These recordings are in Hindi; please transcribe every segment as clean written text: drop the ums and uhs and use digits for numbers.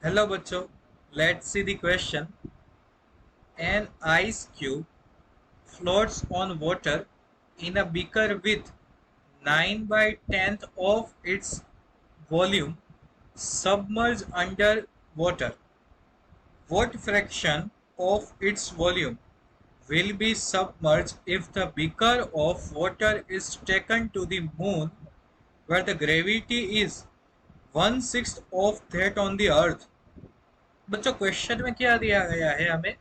Hello बच्चों, let's see the question. An ice cube floats on water in a beaker with 9 by 10th of its volume submerged under water. What fraction of its volume will be submerged if the beaker of water is taken to the moon where the gravity is 1/6 of that on the earth? बच्चों क्वेश्चन में क्या दिया गया है हमें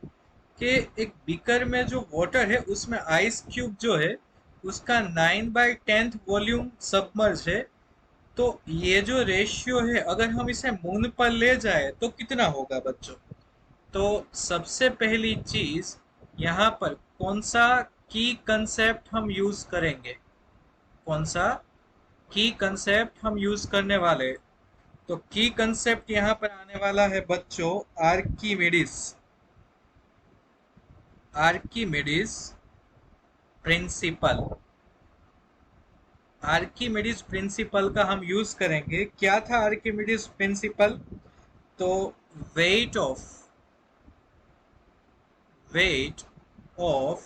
कि एक बीकर में जो वाटर है उसमें आइस क्यूब जो है उसका 9/10 वॉल्यूम सबमर्ज है। तो ये जो रेशियो है अगर हम इसे मून पर ले जाए तो कितना होगा बच्चों? तो सबसे पहली चीज यहाँ पर कौन सा की कंसेप्ट हम यूज करेंगे? कौन सा की कंसेप्ट हम यूज करने वाले हैं? तो की कंसेप्ट यहाँ पर आने वाला है बच्चों Archimedes. Archimedes principle. Archimedes principle का हम यूज करेंगे। क्या था आर्किमिडीज प्रिंसिपल? तो weight of weight of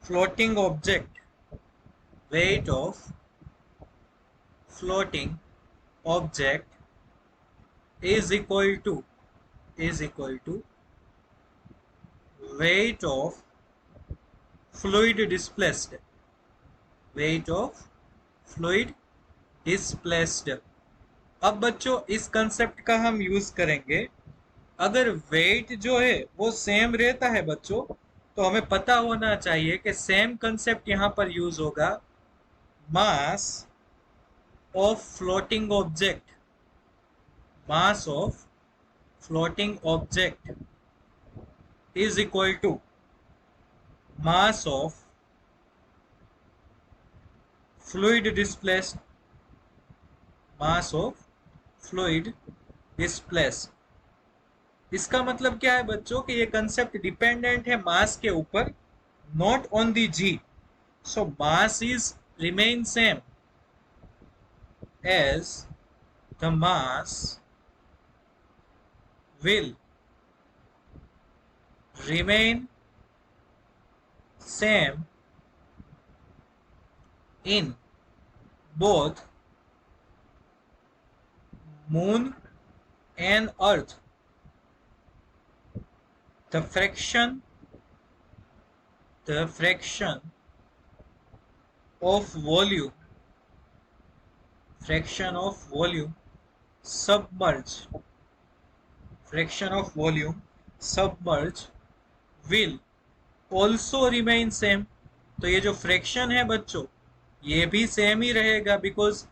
floating object weight of floating object is equal to weight of fluid displaced weight of fluid displaced। अब बच्चों इस कंसेप्ट का हम यूज करेंगे। अगर वेट जो है वो सेम रहता है बच्चों तो हमें पता होना चाहिए कि सेम कंसेप्ट यहां पर यूज होगा। Mass of floating object mass of floating object is equal to mass of fluid displaced mass of fluid displaced। इसका मतलब क्या है बच्चों कि ये कंसेप्ट डिपेंडेंट है मास के ऊपर, not on the G. So mass is remain same as the mass will remain same in both moon and earth. The fraction of volume submerged will also remain same। तो ये जो फ्रैक्शन है बच्चों ये भी सेम ही रहेगा बिकॉज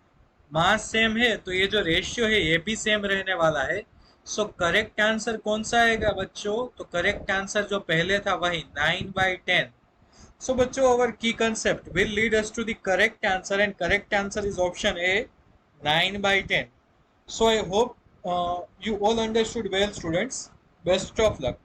मास सेम है, तो ये जो रेशियो है ये भी सेम रहने वाला है। सो करेक्ट आंसर कौन सा आएगा बच्चों? तो करेक्ट आंसर जो पहले था वही 9/10। So बच्चों our key concept will lead us to the correct answer and correct answer is option A 9/10। So I hope you all understood well students. Best of luck.